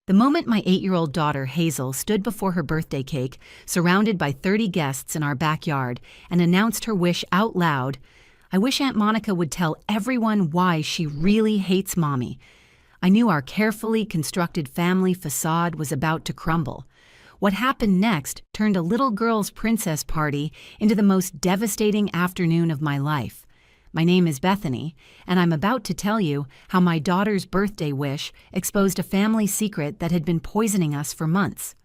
The moment my 8-year-old daughter Hazel stood before her birthday cake, surrounded by 30 guests in our backyard, and announced her wish out loud, I wish Aunt Monica would tell everyone why she really hates Mommy. I knew our carefully constructed family facade was about to crumble. What happened next turned a little girl's princess party into the most devastating afternoon of my life. My name is Bethany, and I'm about to tell you how my daughter's birthday wish exposed a family secret that had been poisoning us for months.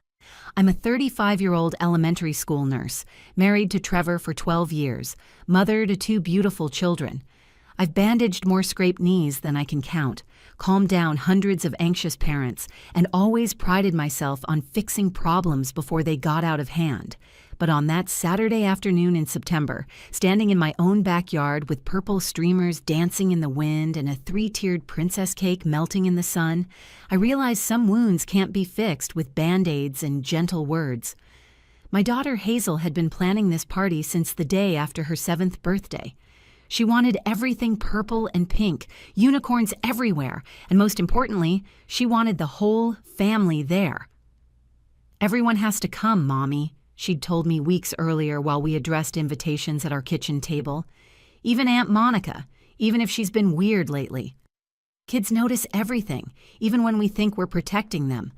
I'm a 35-year-old elementary school nurse, married to Trevor for 12 years, mother to 2 beautiful children. I've bandaged more scraped knees than I can count, calmed down hundreds of anxious parents, and always prided myself on fixing problems before they got out of hand. But on that Saturday afternoon in September, standing in my own backyard with purple streamers dancing in the wind and a 3-tiered princess cake melting in the sun, I realized some wounds can't be fixed with band-aids and gentle words. My daughter Hazel had been planning this party since the day after her 7th birthday. She wanted everything purple and pink, unicorns everywhere, and most importantly, she wanted the whole family there. "Everyone has to come, Mommy," she'd told me weeks earlier while we addressed invitations at our kitchen table. "Even Aunt Monica, even if she's been weird lately. Kids notice everything, even when we think we're protecting them.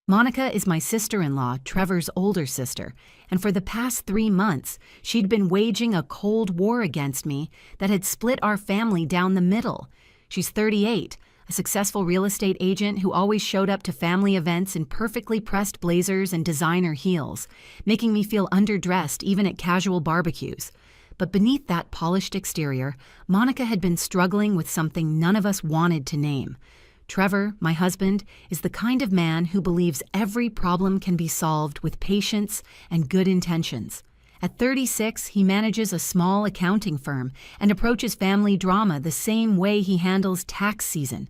Monica is my sister-in-law, Trevor's older sister, and for the past 3 months, she'd been waging a cold war against me that had split our family down the middle. She's 38, a successful real estate agent who always showed up to family events in perfectly pressed blazers and designer heels, making me feel underdressed even at casual barbecues. But beneath that polished exterior, Monica had been struggling with something none of us wanted to name. Trevor, my husband, is the kind of man who believes every problem can be solved with patience and good intentions. At 36, he manages a small accounting firm and approaches family drama the same way he handles tax season,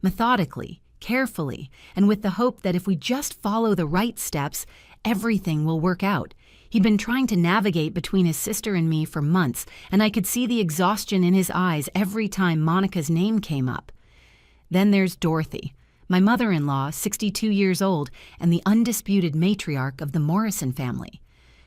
methodically, carefully, and with the hope that if we just follow the right steps, everything will work out. He'd been trying to navigate between his sister and me for months, and I could see the exhaustion in his eyes every time Monica's name came up. Then there's Dorothy, my mother-in-law, 62 years old, and the undisputed matriarch of the Morrison family.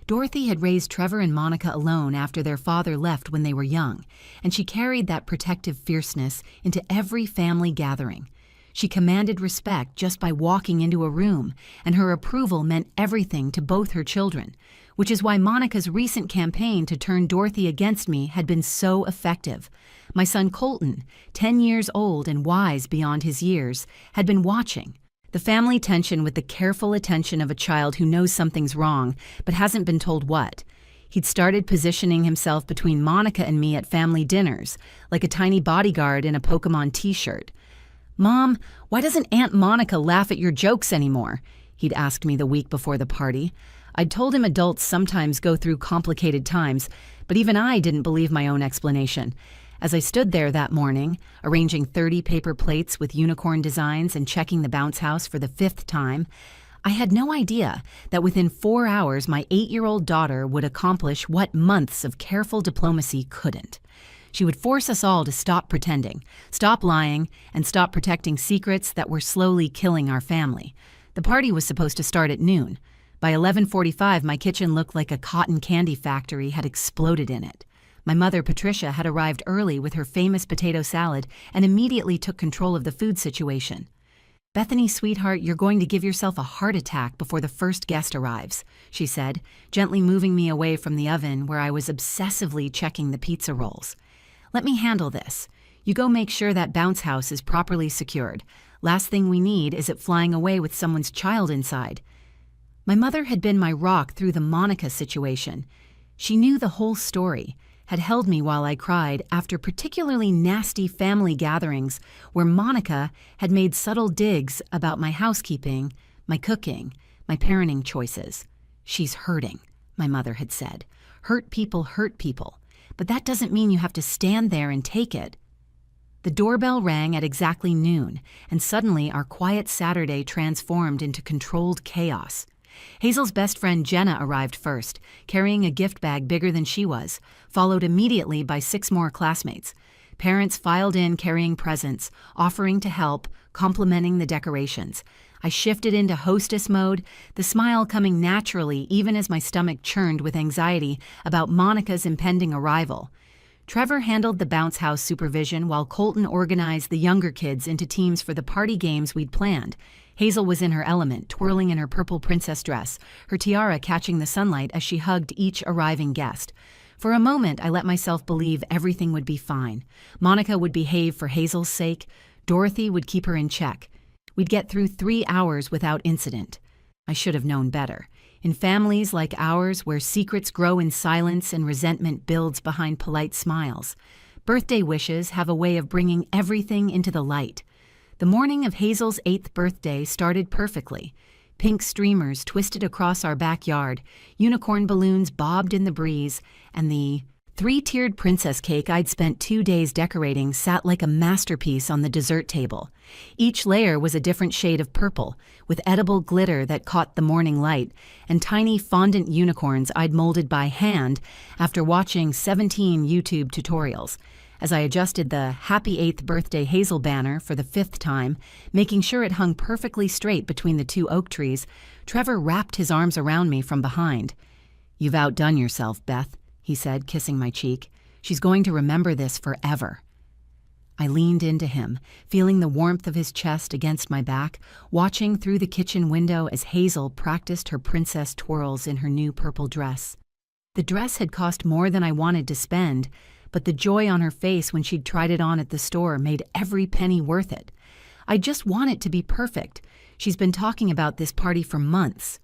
Dorothy had raised Trevor and Monica alone after their father left when they were young, and she carried that protective fierceness into every family gathering. She commanded respect just by walking into a room, and her approval meant everything to both her children, which is why Monica's recent campaign to turn Dorothy against me had been so effective. My son Colton, 10 years old and wise beyond his years, had been watching. The family tension with the careful attention of a child who knows something's wrong but hasn't been told what. He'd started positioning himself between Monica and me at family dinners, like a tiny bodyguard in a Pokemon t-shirt. "Mom, why doesn't Aunt Monica laugh at your jokes anymore?" he'd asked me the week before the party. I'd told him adults sometimes go through complicated times, but even I didn't believe my own explanation. As I stood there that morning, arranging 30 paper plates with unicorn designs and checking the bounce house for the 5th time, I had no idea that within 4 hours my 8-year-old daughter would accomplish what months of careful diplomacy couldn't. She would force us all to stop pretending, stop lying, and stop protecting secrets that were slowly killing our family. The party was supposed to start at noon. By 11:45, my kitchen looked like a cotton candy factory had exploded in it. My mother, Patricia, had arrived early with her famous potato salad and immediately took control of the food situation. "Bethany, sweetheart, you're going to give yourself a heart attack before the first guest arrives," she said, gently moving me away from the oven where I was obsessively checking the pizza rolls. "Let me handle this. You go make sure that bounce house is properly secured. Last thing we need is it flying away with someone's child inside." My mother had been my rock through the Monica situation. She knew the whole story, had held me while I cried after particularly nasty family gatherings where Monica had made subtle digs about my housekeeping, my cooking, my parenting choices. "She's hurting," my mother had said. Hurt people, but that doesn't mean you have to stand there and take it." The doorbell rang at exactly noon, and suddenly our quiet Saturday transformed into controlled chaos. Hazel's best friend Jenna arrived first, carrying a gift bag bigger than she was, followed immediately by 6 more classmates. Parents filed in carrying presents, offering to help, complimenting the decorations. I shifted into hostess mode, the smile coming naturally even as my stomach churned with anxiety about Monica's impending arrival. Trevor handled the bounce house supervision while Colton organized the younger kids into teams for the party games we'd planned. Hazel was in her element, twirling in her purple princess dress, her tiara catching the sunlight as she hugged each arriving guest. For a moment, I let myself believe everything would be fine. Monica would behave for Hazel's sake. Dorothy would keep her in check. We'd get through 3 hours without incident. I should have known better. In families like ours, where secrets grow in silence and resentment builds behind polite smiles, birthday wishes have a way of bringing everything into the light. The morning of Hazel's 8th birthday started perfectly. Pink streamers twisted across our backyard, unicorn balloons bobbed in the breeze, and the 3-tiered princess cake I'd spent 2 days decorating sat like a masterpiece on the dessert table. Each layer was a different shade of purple, with edible glitter that caught the morning light, and tiny fondant unicorns I'd molded by hand after watching 17 YouTube tutorials. As I adjusted the Happy 8th Birthday Hazel banner for the 5th time, making sure it hung perfectly straight between the 2 oak trees, Trevor wrapped his arms around me from behind. "You've outdone yourself, Beth," he said, kissing my cheek. "She's going to remember this forever." I leaned into him, feeling the warmth of his chest against my back, watching through the kitchen window as Hazel practiced her princess twirls in her new purple dress. The dress had cost more than I wanted to spend, but the joy on her face when she'd tried it on at the store made every penny worth it. I just want it to be perfect. She's been talking about this party for months.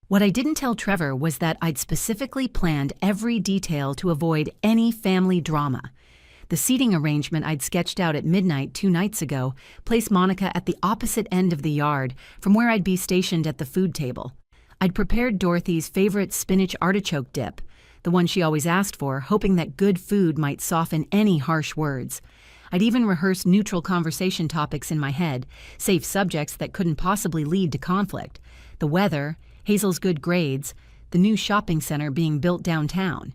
What I didn't tell Trevor was that I'd specifically planned every detail to avoid any family drama. The seating arrangement I'd sketched out at midnight 2 nights ago placed Monica at the opposite end of the yard from where I'd be stationed at the food table. I'd prepared Dorothy's favorite spinach artichoke dip, the one she always asked for, hoping that good food might soften any harsh words. I'd even rehearsed neutral conversation topics in my head, safe subjects that couldn't possibly lead to conflict. The weather, Hazel's good grades, the new shopping center being built downtown.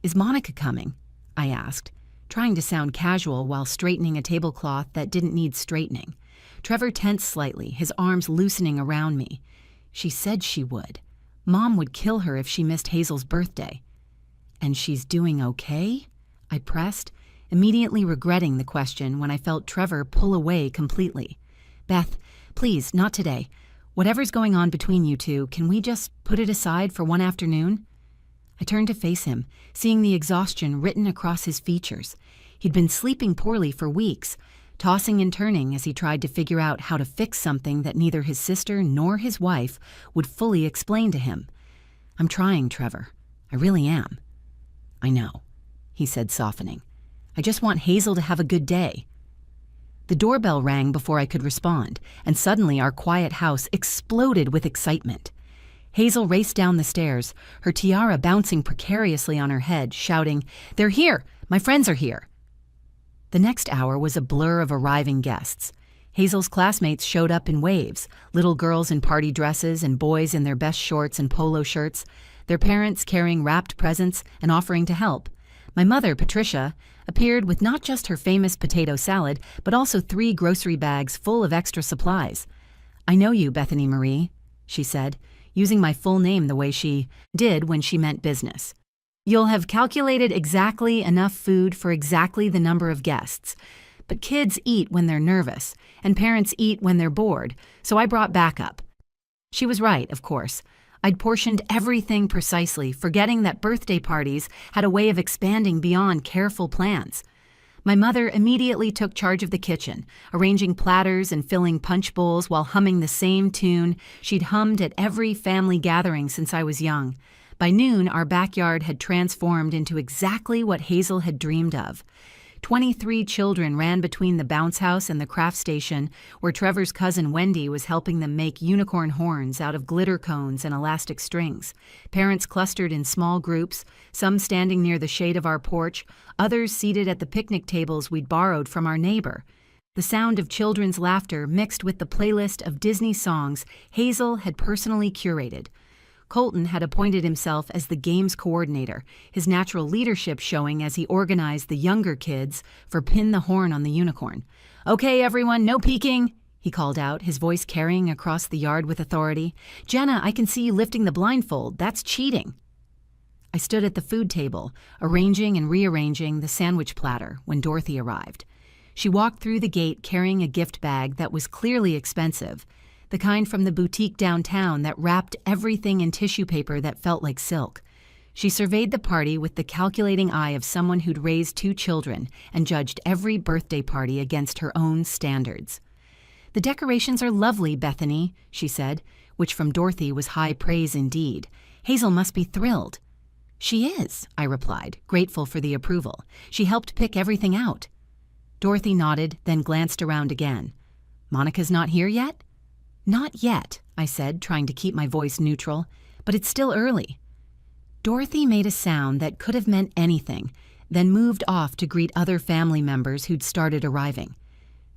"Is Monica coming?" I asked, trying to sound casual while straightening a tablecloth that didn't need straightening. Trevor tensed slightly, his arms loosening around me. "She said she would. Mom would kill her if she missed Hazel's birthday." "And she's doing okay?" I pressed, immediately regretting the question when I felt Trevor pull away completely. "Beth, please, not today. Whatever's going on between you two, can we just put it aside for one afternoon?" I turned to face him, seeing the exhaustion written across his features. He'd been sleeping poorly for weeks, tossing and turning as he tried to figure out how to fix something that neither his sister nor his wife would fully explain to him. "I'm trying, Trevor. I really am." "I know," he said, softening. "I just want Hazel to have a good day." The doorbell rang before I could respond, and suddenly our quiet house exploded with excitement. Hazel raced down the stairs, her tiara bouncing precariously on her head, shouting, "They're here! My friends are here!" The next hour was a blur of arriving guests. Hazel's classmates showed up in waves, little girls in party dresses and boys in their best shorts and polo shirts, their parents carrying wrapped presents and offering to help. My mother, Patricia, appeared with not just her famous potato salad, but also 3 grocery bags full of extra supplies. "I know you, Bethany Marie," she said, using my full name the way she did when she meant business. "You'll have calculated exactly enough food for exactly the number of guests. But kids eat when they're nervous, and parents eat when they're bored, so I brought backup." She was right, of course. I'd portioned everything precisely, forgetting that birthday parties had a way of expanding beyond careful plans. My mother immediately took charge of the kitchen, arranging platters and filling punch bowls while humming the same tune she'd hummed at every family gathering since I was young. By noon, our backyard had transformed into exactly what Hazel had dreamed of. 23 children ran between the bounce house and the craft station, where Trevor's cousin Wendy was helping them make unicorn horns out of glitter cones and elastic strings. Parents clustered in small groups, some standing near the shade of our porch, others seated at the picnic tables we'd borrowed from our neighbor. The sound of children's laughter mixed with the playlist of Disney songs Hazel had personally curated. Colton had appointed himself as the games coordinator, his natural leadership showing as he organized the younger kids for Pin the Horn on the Unicorn. "Okay, everyone, no peeking," he called out, his voice carrying across the yard with authority. "Jenna, I can see you lifting the blindfold. That's cheating." I stood at the food table, arranging and rearranging the sandwich platter when Dorothy arrived. She walked through the gate carrying a gift bag that was clearly expensive, the kind from the boutique downtown that wrapped everything in tissue paper that felt like silk. She surveyed the party with the calculating eye of someone who'd raised 2 children and judged every birthday party against her own standards. "The decorations are lovely, Bethany," she said, which from Dorothy was high praise indeed. "Hazel must be thrilled." "She is," I replied, grateful for the approval. "She helped pick everything out." Dorothy nodded, then glanced around again. "Monica's not here yet?" "Not yet," I said, trying to keep my voice neutral, "but it's still early." Dorothy made a sound that could have meant anything, then moved off to greet other family members who'd started arriving.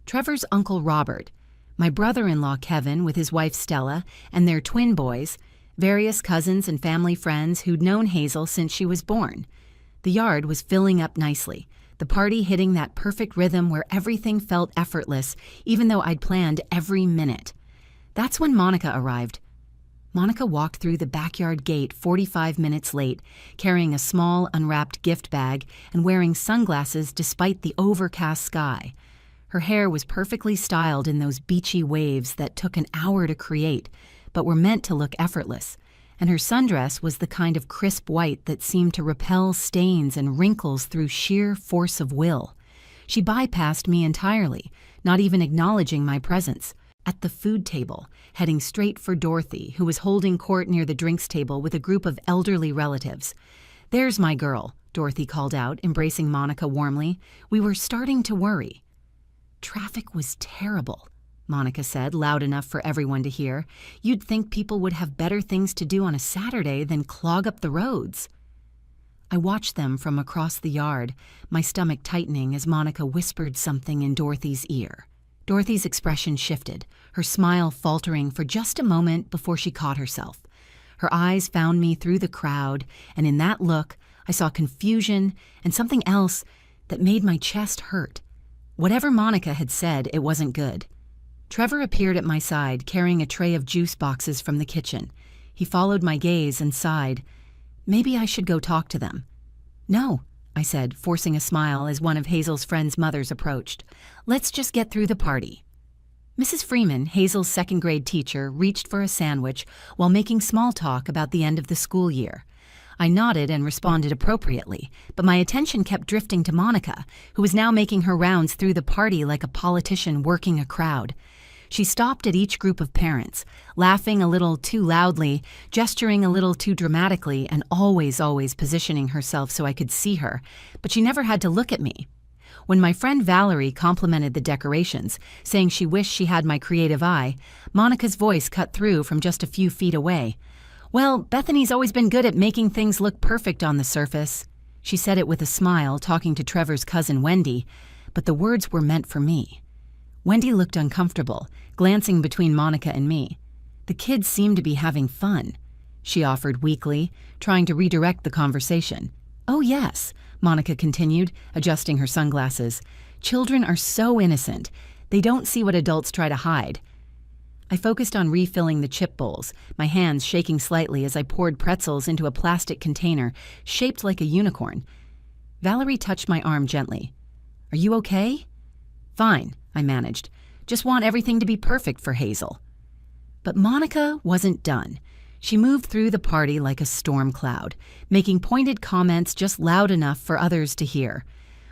Trevor's Uncle Robert, my brother-in-law Kevin with his wife Stella, and their twin boys, various cousins and family friends who'd known Hazel since she was born. The yard was filling up nicely, the party hitting that perfect rhythm where everything felt effortless, even though I'd planned every minute. That's when Monica arrived. Monica walked through the backyard gate 45 minutes late, carrying a small, unwrapped gift bag and wearing sunglasses despite the overcast sky. Her hair was perfectly styled in those beachy waves that took an hour to create, but were meant to look effortless, and her sundress was the kind of crisp white that seemed to repel stains and wrinkles through sheer force of will. She bypassed me entirely, not even acknowledging my presence. At the food table, heading straight for Dorothy, who was holding court near the drinks table with a group of elderly relatives. "There's my girl," Dorothy called out, embracing Monica warmly. We were starting to worry. "Traffic was terrible," Monica said, loud enough for everyone to hear. "You'd think people would have better things to do on a Saturday than clog up the roads." I watched them from across the yard, my stomach tightening as Monica whispered something in Dorothy's ear. Dorothy's expression shifted, her smile faltering for just a moment before she caught herself. Her eyes found me through the crowd, and in that look, I saw confusion and something else that made my chest hurt. Whatever Monica had said, it wasn't good. Trevor appeared at my side, carrying a tray of juice boxes from the kitchen. He followed my gaze and sighed. "Maybe I should go talk to them." "No," I said, forcing a smile as one of Hazel's friend's mothers approached. "Let's just get through the party." Mrs. Freeman, Hazel's second-grade teacher, reached for a sandwich while making small talk about the end of the school year. I nodded and responded appropriately, but my attention kept drifting to Monica, who was now making her rounds through the party like a politician working a crowd. She stopped at each group of parents, laughing a little too loudly, gesturing a little too dramatically, and always positioning herself so I could see her, but she never had to look at me. When my friend Valerie complimented the decorations, saying she wished she had my creative eye, Monica's voice cut through from just a few feet away. "Well, Bethany's always been good at making things look perfect on the surface." She said it with a smile, talking to Trevor's cousin Wendy, but the words were meant for me. Wendy looked uncomfortable, glancing between Monica and me. "The kids seem to be having fun," she offered weakly, trying to redirect the conversation. "Oh yes," Monica continued, adjusting her sunglasses. "Children are so innocent. They don't see what adults try to hide." I focused on refilling the chip bowls, my hands shaking slightly as I poured pretzels into a plastic container shaped like a unicorn. Valerie touched my arm gently. "Are you okay?" "Fine," I managed. "Just want everything to be perfect for Hazel." But Monica wasn't done. She moved through the party like a storm cloud, making pointed comments just loud enough for others to hear.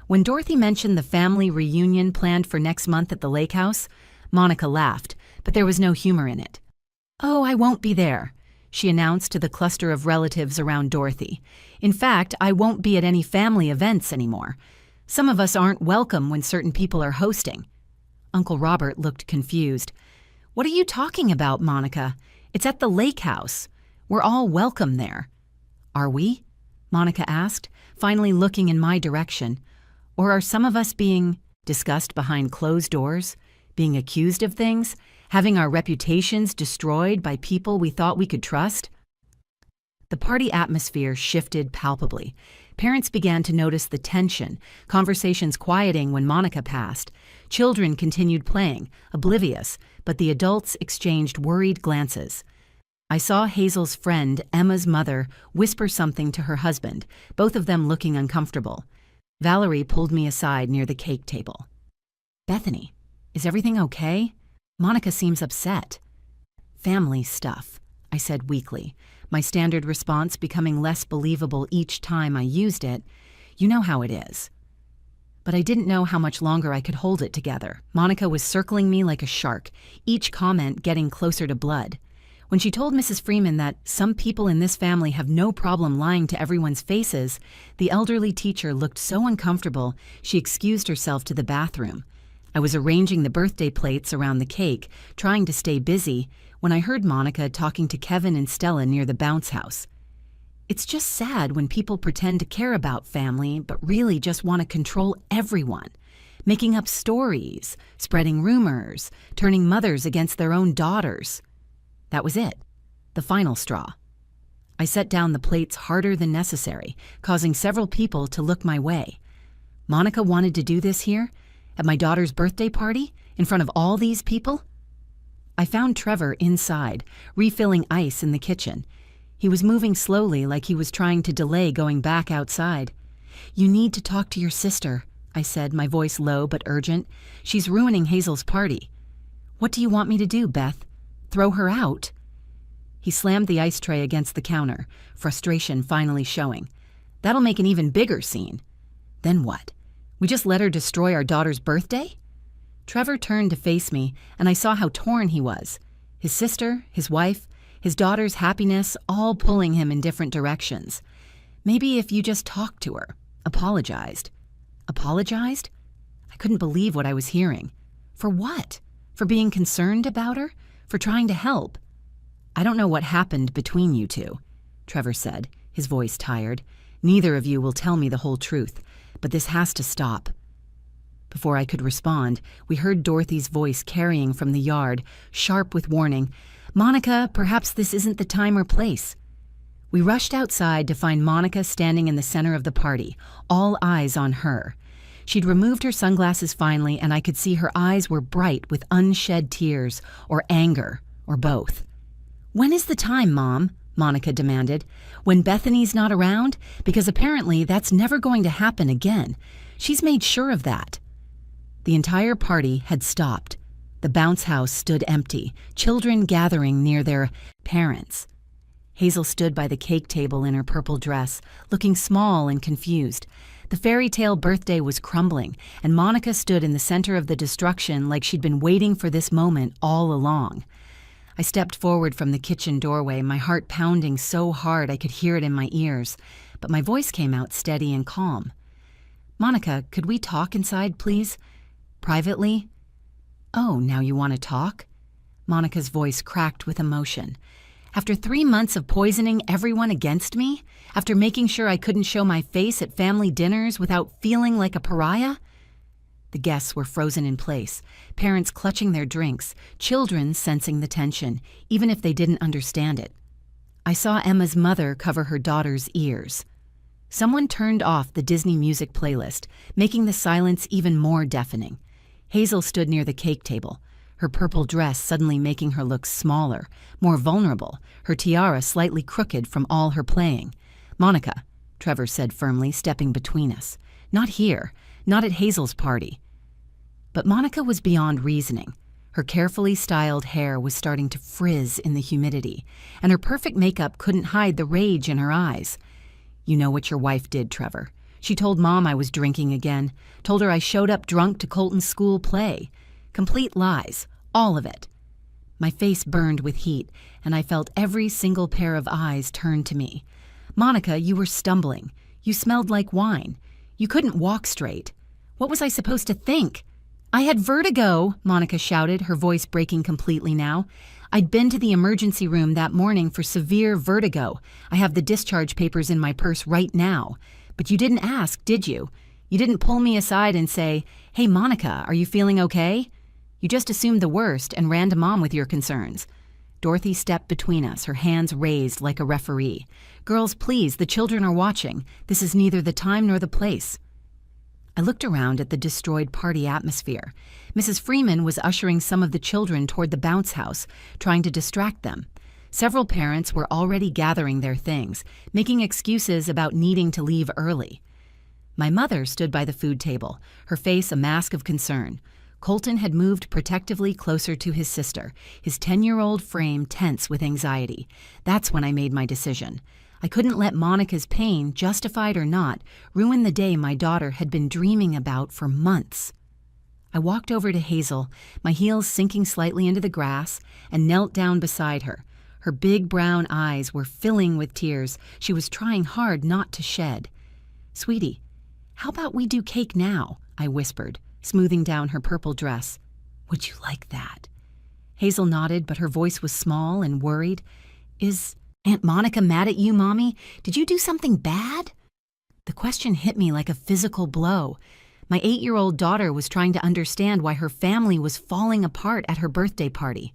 When Dorothy mentioned the family reunion planned for next month at the lake house, Monica laughed, but there was no humor in it. "Oh, I won't be there," she announced to the cluster of relatives around Dorothy. "In fact, I won't be at any family events anymore. Some of us aren't welcome when certain people are hosting." Uncle Robert looked confused. "What are you talking about, Monica? It's at the lake house. We're all welcome there." "Are we?" Monica asked, finally looking in my direction. "Or are some of us being discussed behind closed doors, being accused of things, having our reputations destroyed by people we thought we could trust?" The party atmosphere shifted palpably. Parents began to notice the tension, conversations quieting when Monica passed. Children continued playing, oblivious, but the adults exchanged worried glances. I saw Hazel's friend, Emma's mother, whisper something to her husband, both of them looking uncomfortable. Valerie pulled me aside near the cake table. "Bethany, is everything okay? Monica seems upset." "Family stuff," I said weakly, my standard response becoming less believable each time I used it. "You know how it is." But I didn't know how much longer I could hold it together. Monica was circling me like a shark, each comment getting closer to blood. When she told Mrs. Freeman that some people in this family have no problem lying to everyone's faces, the elderly teacher looked so uncomfortable she excused herself to the bathroom. I was arranging the birthday plates around the cake, trying to stay busy, when I heard Monica talking to Kevin and Stella near the bounce house. "It's just sad when people pretend to care about family but really just want to control everyone, making up stories, spreading rumors, turning mothers against their own daughters." That was it, the final straw. I set down the plates harder than necessary, causing several people to look my way. Monica wanted to do this here? At my daughter's birthday party? In front of all these people? I found Trevor inside, refilling ice in the kitchen. He was moving slowly like he was trying to delay going back outside. "You need to talk to your sister," I said, my voice low but urgent. "She's ruining Hazel's party." "What do you want me to do, Beth? Throw her out?" He slammed the ice tray against the counter, frustration finally showing. "That'll make an even bigger scene." "Then what? We just let her destroy our daughter's birthday?" Trevor turned to face me, and I saw how torn he was. His sister, his wife, his daughter's happiness, all pulling him in different directions. "Maybe if you just talked to her, apologized." Apologized? I couldn't believe what I was hearing. For what? For being concerned about her? For trying to help? "I don't know what happened between you two," Trevor said, his voice tired. "Neither of you will tell me the whole truth, but this has to stop." Before I could respond, we heard Dorothy's voice carrying from the yard, sharp with warning. "Monica, perhaps this isn't the time or place." We rushed outside to find Monica standing in the center of the party, all eyes on her. She'd removed her sunglasses finally, and I could see her eyes were bright with unshed tears, or anger, or both. "When is the time, Mom?" Monica demanded. "When Bethany's not around? Because apparently that's never going to happen again. She's made sure of that." The entire party had stopped. The bounce house stood empty, children gathering near their parents. Hazel stood by the cake table in her purple dress, looking small and confused. The fairy tale birthday was crumbling, and Monica stood in the center of the destruction like she'd been waiting for this moment all along. I stepped forward from the kitchen doorway, my heart pounding so hard I could hear it in my ears, but my voice came out steady and calm. "Monica, could we talk inside, please? Privately?" "Oh, now you want to talk?" Monica's voice cracked with emotion. "After 3 months of poisoning everyone against me? After making sure I couldn't show my face at family dinners without feeling like a pariah?" The guests were frozen in place, parents clutching their drinks, children sensing the tension, even if they didn't understand it. I saw Emma's mother cover her daughter's ears. Someone turned off the Disney music playlist, making the silence even more deafening. Hazel stood near the cake table, her purple dress suddenly making her look smaller, more vulnerable, her tiara slightly crooked from all her playing. "Monica," Trevor said firmly, stepping between us. "Not here, not at Hazel's party." But Monica was beyond reasoning. Her carefully styled hair was starting to frizz in the humidity, and her perfect makeup couldn't hide the rage in her eyes. "You know what your wife did, Trevor. She told Mom I was drinking again, told her I showed up drunk to Colton's school play. Complete lies, all of it." My face burned with heat, and I felt every single pair of eyes turn to me. "Monica, you were stumbling. You smelled like wine. You couldn't walk straight. What was I supposed to think?" "I had vertigo," Monica shouted, her voice breaking completely now. "I'd been to the emergency room that morning for severe vertigo. I have the discharge papers in my purse right now. But you didn't ask, did you? You didn't pull me aside and say, 'Hey, Monica, are you feeling okay?' You just assumed the worst and ran to Mom with your concerns." Dorothy stepped between us, her hands raised like a referee. "Girls, please, the children are watching. This is neither the time nor the place." I looked around at the destroyed party atmosphere. Mrs. Freeman was ushering some of the children toward the bounce house, trying to distract them. Several parents were already gathering their things, making excuses about needing to leave early. My mother stood by the food table, her face a mask of concern. Colton had moved protectively closer to his sister, his 10-year-old frame tense with anxiety. That's when I made my decision. I couldn't let Monica's pain, justified or not, ruin the day my daughter had been dreaming about for months. I walked over to Hazel, my heels sinking slightly into the grass, and knelt down beside her. Her big brown eyes were filling with tears she was trying hard not to shed. "Sweetie, how about we do cake now?" I whispered, smoothing down her purple dress. "Would you like that?" Hazel nodded, but her voice was small and worried. "Is Aunt Monica mad at you, Mommy? Did you do something bad?" The question hit me like a physical blow. My 8-year-old daughter was trying to understand why her family was falling apart at her birthday party.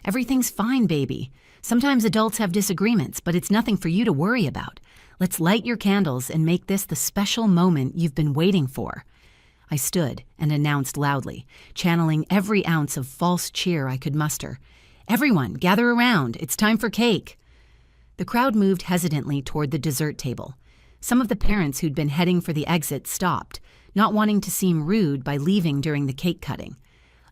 "Everything's fine, baby. Sometimes adults have disagreements, but it's nothing for you to worry about. Let's light your candles and make this the special moment you've been waiting for." I stood and announced loudly, channeling every ounce of false cheer I could muster. "Everyone, gather around. It's time for cake." The crowd moved hesitantly toward the dessert table. Some of the parents who'd been heading for the exit stopped, not wanting to seem rude by leaving during the cake cutting.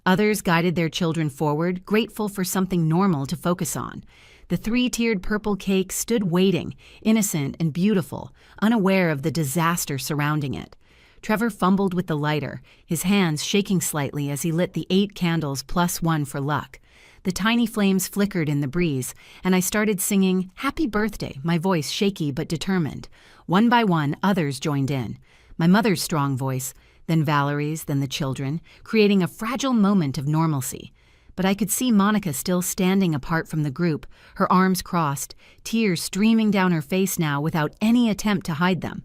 Others guided their children forward, grateful for something normal to focus on. The 3-tiered purple cake stood waiting, innocent and beautiful, unaware of the disaster surrounding it. Trevor fumbled with the lighter, his hands shaking slightly as he lit the 8 candles plus 1 for luck. The tiny flames flickered in the breeze, and I started singing "Happy Birthday," my voice shaky but determined. One by one, others joined in. My mother's strong voice, then Valerie's, then the children, creating a fragile moment of normalcy. But I could see Monica still standing apart from the group, her arms crossed, tears streaming down her face now without any attempt to hide them.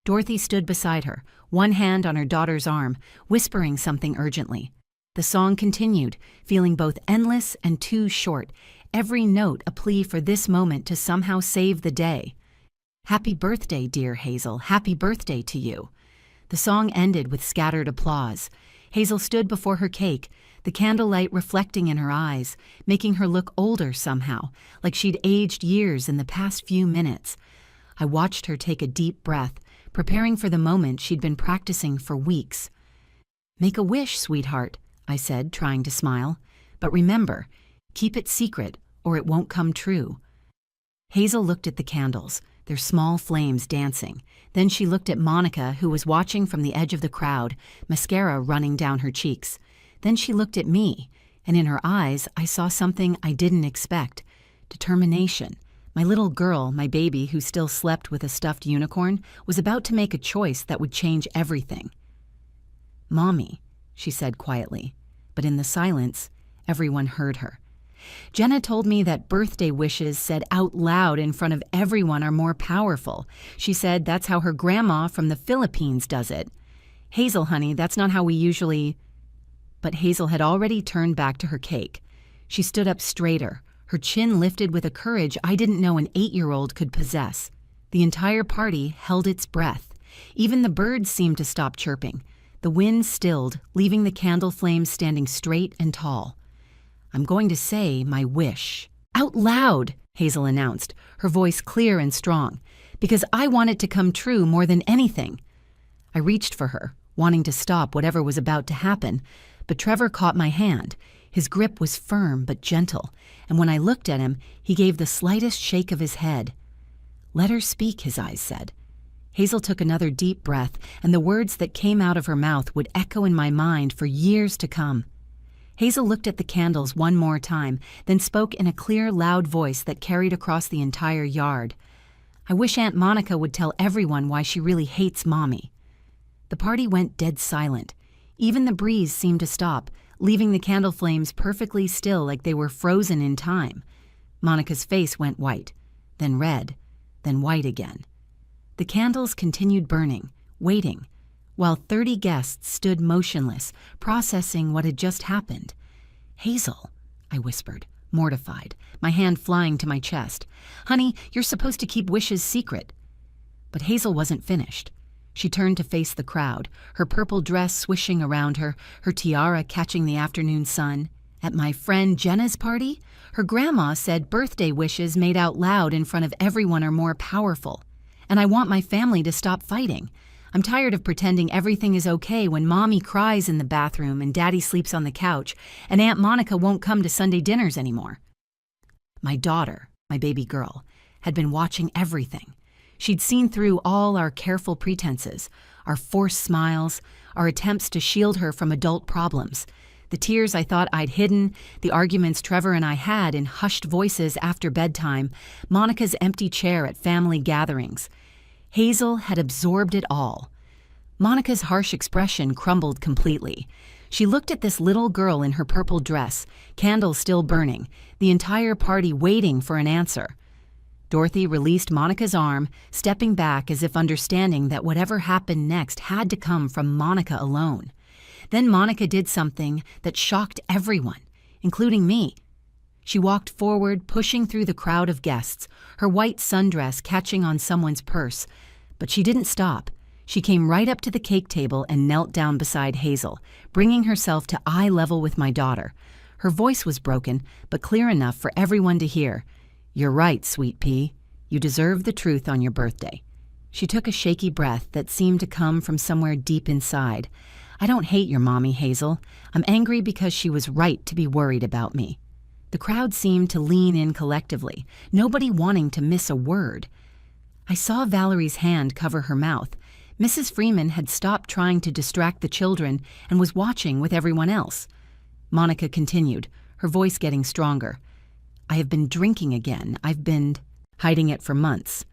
Dorothy stood beside her, one hand on her daughter's arm, whispering something urgently. The song continued, feeling both endless and too short, every note a plea for this moment to somehow save the day. "Happy birthday, dear Hazel. Happy birthday to you." The song ended with scattered applause. Hazel stood before her cake, the candlelight reflecting in her eyes, making her look older somehow, like she'd aged years in the past few minutes. I watched her take a deep breath, preparing for the moment she'd been practicing for weeks. "Make a wish, sweetheart," I said, trying to smile. "But remember, keep it secret or it won't come true." Hazel looked at the candles, their small flames dancing. Then she looked at Monica, who was watching from the edge of the crowd, mascara running down her cheeks. Then she looked at me, and in her eyes I saw something I didn't expect. Determination. My little girl, my baby who still slept with a stuffed unicorn, was about to make a choice that would change everything. "Mommy," she said quietly, but in the silence, everyone heard her. "Jenna told me that birthday wishes said out loud in front of everyone are more powerful. She said that's how her grandma from the Philippines does it. Hazel, honey, that's not how we usually—" But Hazel had already turned back to her cake. She stood up straighter, her chin lifted with a courage I didn't know an 8-year-old could possess. The entire party held its breath. Even the birds seemed to stop chirping. The wind stilled, leaving the candle flames standing straight and tall. "I'm going to say my wish." "Out loud," Hazel announced, her voice clear and strong, "because I want it to come true more than anything." I reached for her, wanting to stop whatever was about to happen, but Trevor caught my hand. His grip was firm but gentle, and when I looked at him, he gave the slightest shake of his head. "Let her speak," his eyes said. Hazel took another deep breath, and the words that came out of her mouth would echo in my mind for years to come. Hazel looked at the candles one more time, then spoke in a clear, loud voice that carried across the entire yard. "I wish Aunt Monica would tell everyone why she really hates Mommy." The party went dead silent. Even the breeze seemed to stop, leaving the candle flames perfectly still like they were frozen in time. Monica's face went white, then red, then white again. The candles continued burning, waiting, while 30 guests stood motionless, processing what had just happened. "Hazel," I whispered, mortified, my hand flying to my chest. "Honey, you're supposed to keep wishes secret." But Hazel wasn't finished. She turned to face the crowd, her purple dress swishing around her, her tiara catching the afternoon sun. At my friend Jenna's party, her grandma said birthday wishes made out loud in front of everyone are more powerful. And I want my family to stop fighting. I'm tired of pretending everything is okay when Mommy cries in the bathroom and Daddy sleeps on the couch and Aunt Monica won't come to Sunday dinners anymore. My daughter, my baby girl, had been watching everything. She'd seen through all our careful pretenses, our forced smiles, our attempts to shield her from adult problems, the tears I thought I'd hidden, the arguments Trevor and I had in hushed voices after bedtime, Monica's empty chair at family gatherings. Hazel had absorbed it all. Monica's harsh expression crumbled completely. She looked at this little girl in her purple dress, candles still burning, the entire party waiting for an answer. Dorothy released Monica's arm, stepping back as if understanding that whatever happened next had to come from Monica alone. Then Monica did something that shocked everyone, including me. She walked forward, pushing through the crowd of guests, her white sundress catching on someone's purse. But she didn't stop. She came right up to the cake table and knelt down beside Hazel, bringing herself to eye level with my daughter. Her voice was broken, but clear enough for everyone to hear. "You're right, sweet pea. You deserve the truth on your birthday." She took a shaky breath that seemed to come from somewhere deep inside. "I don't hate your mommy, Hazel. I'm angry because she was right to be worried about me." The crowd seemed to lean in collectively, nobody wanting to miss a word. I saw Valerie's hand cover her mouth. Mrs. Freeman had stopped trying to distract the children and was watching with everyone else. Monica continued, her voice getting stronger. "I have been drinking again. I've been hiding it for months.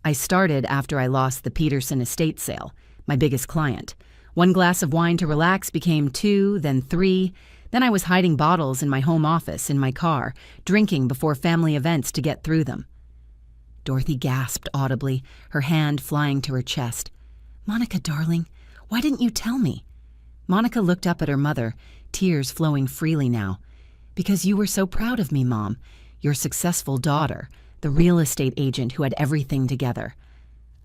I started after I lost the Peterson estate sale, my biggest client. 1 glass of wine to relax became 2, then 3. Then I was hiding bottles in my home office, in my car, drinking before family events to get through them." Dorothy gasped audibly, her hand flying to her chest. "Monica, darling, why didn't you tell me?" Monica looked up at her mother, tears flowing freely now. "Because you were so proud of me, Mom, your successful daughter, the real estate agent who had everything together.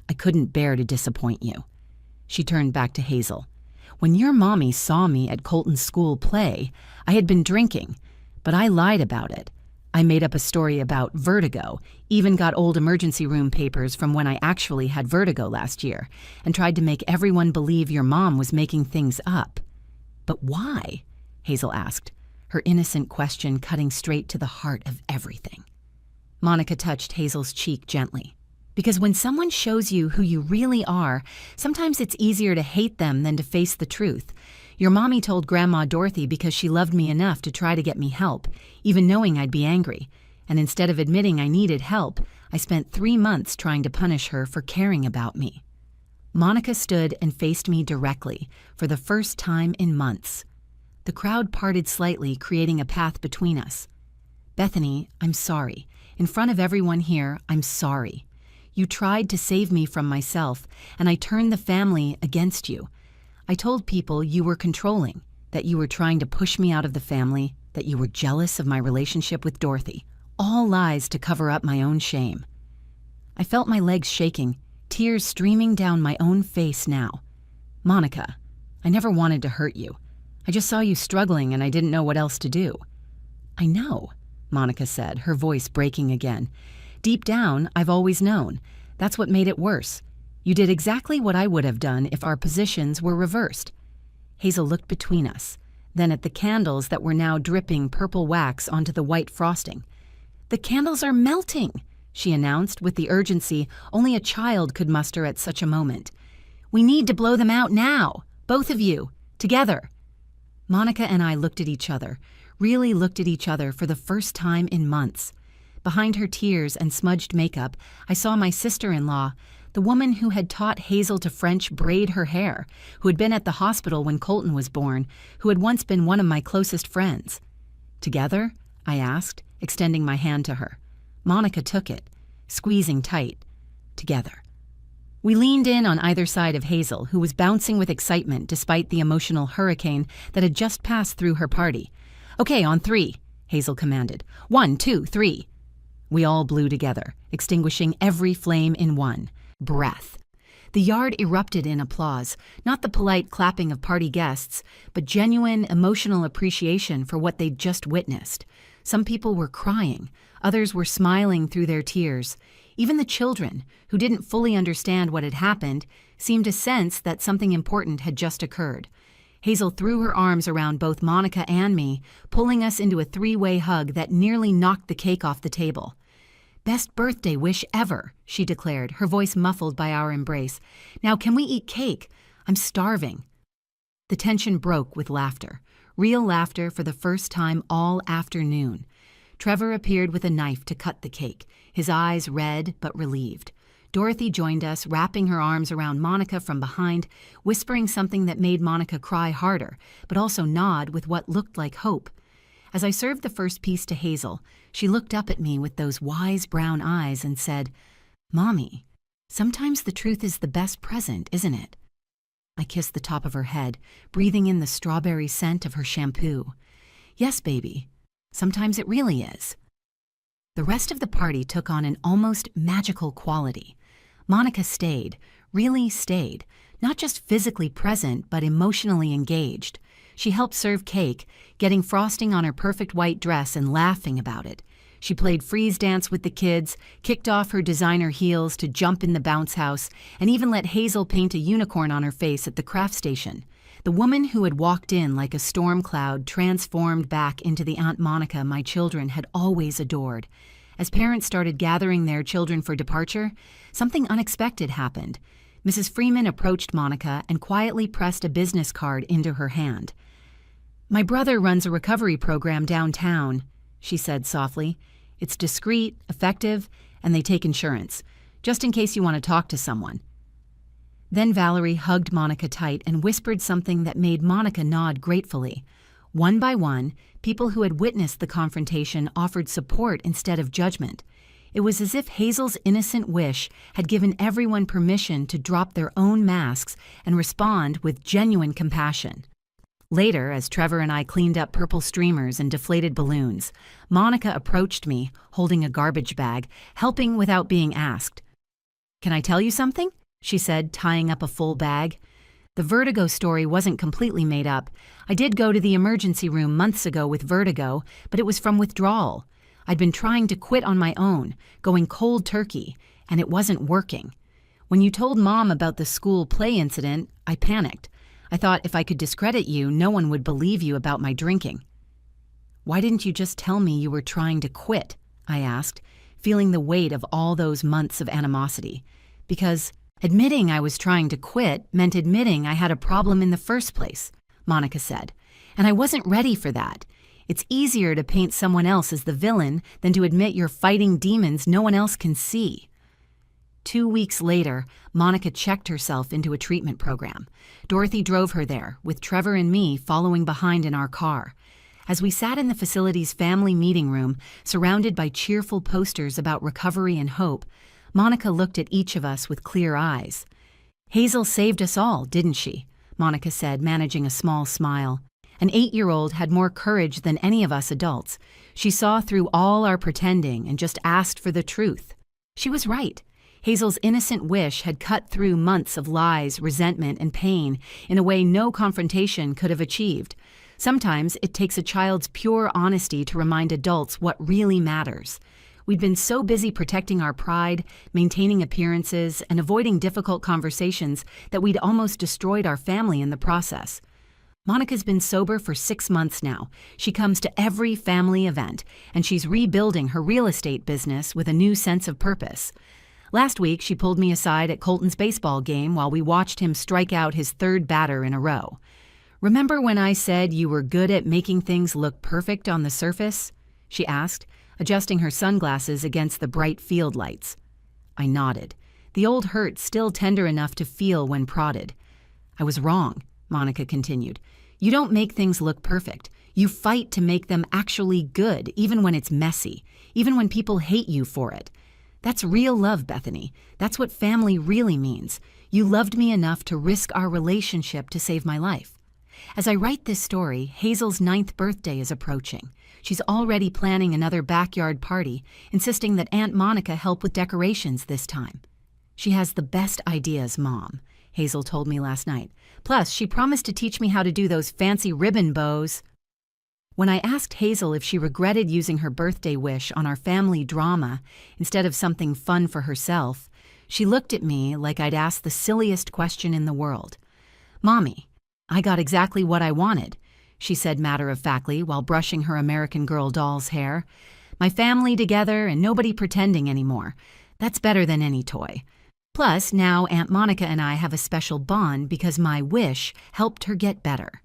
I couldn't bear to disappoint you." She turned back to Hazel. "When your mommy saw me at Colton's school play, I had been drinking, but I lied about it. I made up a story about vertigo, even got old emergency room papers from when I actually had vertigo last year, and tried to make everyone believe your mom was making things up." "But why?" Hazel asked, her innocent question cutting straight to the heart of everything. Monica touched Hazel's cheek gently. "Because when someone shows you who you really are, sometimes it's easier to hate them than to face the truth. Your mommy told Grandma Dorothy because she loved me enough to try to get me help, even knowing I'd be angry. And instead of admitting I needed help, I spent 3 months trying to punish her for caring about me." Monica stood and faced me directly, for the first time in months. The crowd parted slightly, creating a path between us. "Bethany, I'm sorry. In front of everyone here, I'm sorry. You tried to save me from myself, and I turned the family against you. I told people you were controlling, that you were trying to push me out of the family, that you were jealous of my relationship with Dorothy. All lies to cover up my own shame." I felt my legs shaking, tears streaming down my own face now. "Monica, I never wanted to hurt you. I just saw you struggling and I didn't know what else to do." "I know," Monica said, her voice breaking again. "Deep down, I've always known. That's what made it worse. You did exactly what I would have done if our positions were reversed." Hazel looked between us, then at the candles that were now dripping purple wax onto the white frosting. "The candles are melting," she announced with the urgency only a child could muster at such a moment. "We need to blow them out now, both of you, together." Monica and I looked at each other, really looked at each other for the first time in months. Behind her tears and smudged makeup, I saw my sister-in-law, the woman who had taught Hazel to French braid her hair, who had been at the hospital when Colton was born, who had once been one of my closest friends. "Together?" I asked, extending my hand to her. Monica took it, squeezing tight. "Together." We leaned in on either side of Hazel, who was bouncing with excitement despite the emotional hurricane that had just passed through her party. "Okay, on 3. Hazel commanded. 1, 2, 3. We all blew together, extinguishing every flame in one breath. The yard erupted in applause, not the polite clapping of party guests, but genuine emotional appreciation for what they'd just witnessed. Some people were crying, others were smiling through their tears. Even the children, who didn't fully understand what had happened, seemed to sense that something important had just occurred. Hazel threw her arms around both Monica and me, pulling us into a three-way hug that nearly knocked the cake off the table. "Best birthday wish ever," she declared, her voice muffled by our embrace. "Now can we eat cake? I'm starving." The tension broke with laughter. Real laughter for the first time all afternoon. Trevor appeared with a knife to cut the cake, his eyes red but relieved. Dorothy joined us, wrapping her arms around Monica from behind, whispering something that made Monica cry harder, but also nod with what looked like hope. As I served the first piece to Hazel, she looked up at me with those wise brown eyes and said, "Mommy, sometimes the truth is the best present, isn't it?" I kissed the top of her head, breathing in the strawberry scent of her shampoo. "Yes, baby. Sometimes it really is." The rest of the party took on an almost magical quality. Monica stayed, really stayed, not just physically present, but emotionally engaged. She helped serve cake, getting frosting on her perfect white dress and laughing about it. She played freeze dance with the kids, kicked off her designer heels to jump in the bounce house, and even let Hazel paint a unicorn on her face at the craft station. The woman who had walked in like a storm cloud transformed back into the Aunt Monica my children had always adored. As parents started gathering their children for departure, something unexpected happened. Mrs. Freeman approached Monica and quietly pressed a business card into her hand. "My brother runs a recovery program downtown," she said softly. "It's discreet, effective, and they take insurance, just in case you want to talk to someone." Then Valerie hugged Monica tight and whispered something that made Monica nod gratefully. One by one, people who had witnessed the confrontation offered support instead of judgment. It was as if Hazel's innocent wish had given everyone permission to drop their own masks and respond with genuine compassion. Later, as Trevor and I cleaned up purple streamers and deflated balloons, Monica approached me, holding a garbage bag, helping without being asked. "Can I tell you something?" she said, tying up a full bag. The vertigo story wasn't completely made up. I did go to the emergency room months ago with vertigo, but it was from withdrawal. I'd been trying to quit on my own, going cold turkey, and it wasn't working. When you told Mom about the school play incident, I panicked. I thought if I could discredit you, no one would believe you about my drinking. "Why didn't you just tell me you were trying to quit?" I asked, feeling the weight of all those months of animosity. Because admitting I was trying to quit meant admitting I had a problem in the first place, Monica said, and I wasn't ready for that. It's easier to paint someone else as the villain than to admit you're fighting demons no one else can see. 2 weeks later, Monica checked herself into a treatment program. Dorothy drove her there, with Trevor and me following behind in our car. As we sat in the facility's family meeting room, surrounded by cheerful posters about recovery and hope, Monica looked at each of us with clear eyes. "Hazel saved us all, didn't she?" Monica said, managing a small smile. An 8-year-old had more courage than any of us adults. She saw through all our pretending and just asked for the truth. She was right. Hazel's innocent wish had cut through months of lies, resentment, and pain in a way no confrontation could have achieved. Sometimes it takes a child's pure honesty to remind adults what really matters. We'd been so busy protecting our pride, maintaining appearances, and avoiding difficult conversations that we'd almost destroyed our family in the process. Monica's been sober for 6 months now. She comes to every family event, and she's rebuilding her real estate business with a new sense of purpose. Last week, she pulled me aside at Colton's baseball game while we watched him strike out his 3rd batter in a row. "Remember when I said you were good at making things look perfect on the surface?" she asked, adjusting her sunglasses against the bright field lights. I nodded, the old hurt still tender enough to feel when prodded. "I was wrong," Monica continued. "You don't make things look perfect. You fight to make them actually good, even when it's messy, even when people hate you for it. That's real love, Bethany. That's what family really means. You loved me enough to risk our relationship to save my life." As I write this story, Hazel's 9th birthday is approaching. She's already planning another backyard party, insisting that Aunt Monica help with decorations this time. She has the best ideas, Mom, Hazel told me last night. Plus, she promised to teach me how to do those fancy ribbon bows. When I asked Hazel if she regretted using her birthday wish on our family drama instead of something fun for herself, she looked at me like I'd asked the silliest question in the world. Mommy, I got exactly what I wanted, she said matter-of-factly while brushing her American Girl doll's hair. My family together and nobody pretending anymore. That's better than any toy. Plus, now Aunt Monica and I have a special bond because my wish helped her get better.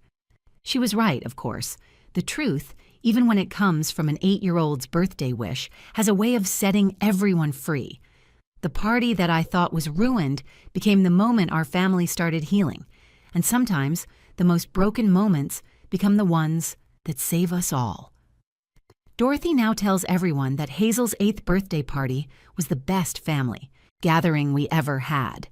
She was right, of course. The truth, even when it comes from an 8-year-old's birthday wish, has a way of setting everyone free. The party that I thought was ruined became the moment our family started healing. And sometimes, the most broken moments become the ones that save us all. Dorothy now tells everyone that Hazel's 8th birthday party was the best family gathering we ever had.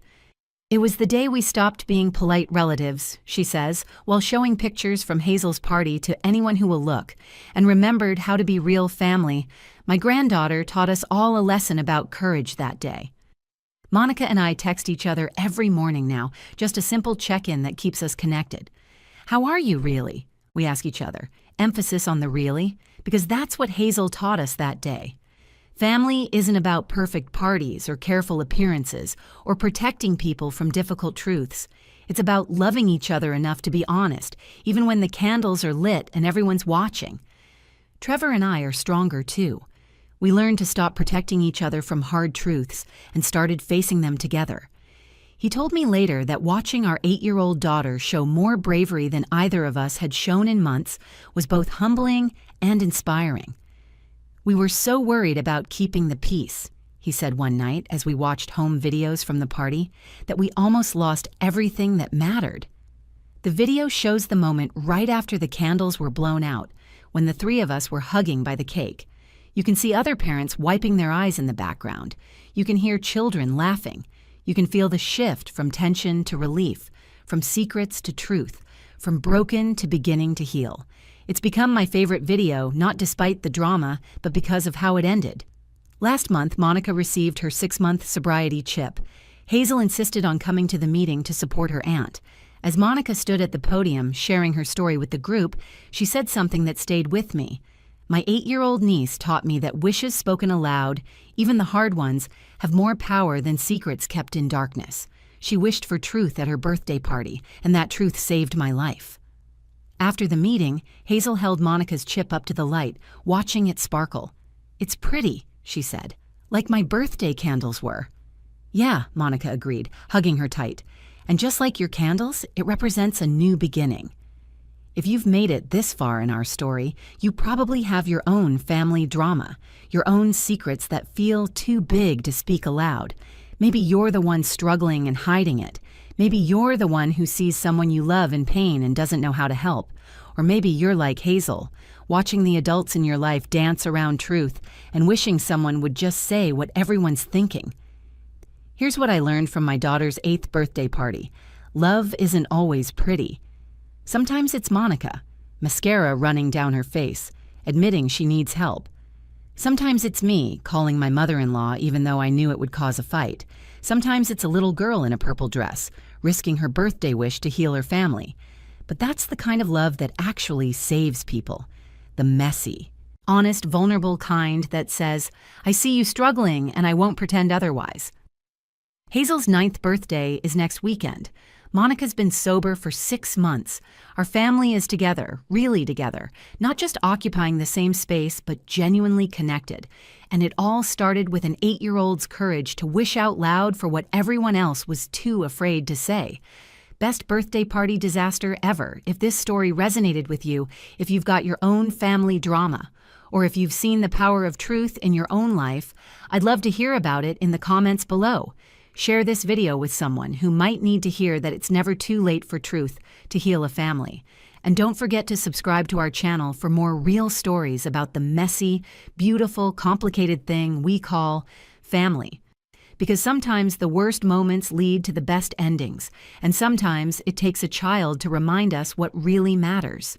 It was the day we stopped being polite relatives, she says, while showing pictures from Hazel's party to anyone who will look, and remembered how to be real family. My granddaughter taught us all a lesson about courage that day. Monica and I text each other every morning now, just a simple check-in that keeps us connected. How are you, really? We ask each other, emphasis on the really, because that's what Hazel taught us that day. Family isn't about perfect parties or careful appearances or protecting people from difficult truths. It's about loving each other enough to be honest, even when the candles are lit and everyone's watching. Trevor and I are stronger too. We learned to stop protecting each other from hard truths and started facing them together. He told me later that watching our 8-year-old daughter show more bravery than either of us had shown in months was both humbling and inspiring. We were so worried about keeping the peace, he said one night as we watched home videos from the party, that we almost lost everything that mattered. The video shows the moment right after the candles were blown out, when the 3 of us were hugging by the cake. You can see other parents wiping their eyes in the background. You can hear children laughing. You can feel the shift from tension to relief, from secrets to truth, from broken to beginning to heal. It's become my favorite video, not despite the drama, but because of how it ended. Last month, Monica received her 6-month sobriety chip. Hazel insisted on coming to the meeting to support her aunt. As Monica stood at the podium sharing her story with the group, she said something that stayed with me. My 8-year-old niece taught me that wishes spoken aloud, even the hard ones, have more power than secrets kept in darkness. She wished for truth at her birthday party, and that truth saved my life. After the meeting, Hazel held Monica's chip up to the light, watching it sparkle. "It's pretty," she said, "like my birthday candles were." "Yeah," Monica agreed, hugging her tight. "And just like your candles, it represents a new beginning." If you've made it this far in our story, you probably have your own family drama, your own secrets that feel too big to speak aloud. Maybe you're the one struggling and hiding it. Maybe you're the one who sees someone you love in pain and doesn't know how to help. Or maybe you're like Hazel, watching the adults in your life dance around truth and wishing someone would just say what everyone's thinking. Here's what I learned from my daughter's 8th birthday party. Love isn't always pretty. Sometimes it's Monica, mascara running down her face, admitting she needs help. Sometimes it's me, calling my mother-in-law even though I knew it would cause a fight. Sometimes it's a little girl in a purple dress, risking her birthday wish to heal her family. But that's the kind of love that actually saves people. The messy, honest, vulnerable kind that says, "I see you struggling and I won't pretend otherwise." Hazel's 9th birthday is next weekend. Monica's been sober for 6 months. Our family is together, really together, not just occupying the same space, but genuinely connected. And it all started with an 8-year-old's courage to wish out loud for what everyone else was too afraid to say. Best birthday party disaster ever. If this story resonated with you, if you've got your own family drama, or if you've seen the power of truth in your own life, I'd love to hear about it in the comments below. Share this video with someone who might need to hear that it's never too late for truth to heal a family. And don't forget to subscribe to our channel for more real stories about the messy, beautiful, complicated thing we call family. because sometimes the worst moments lead to the best endings, and sometimes it takes a child to remind us what really matters.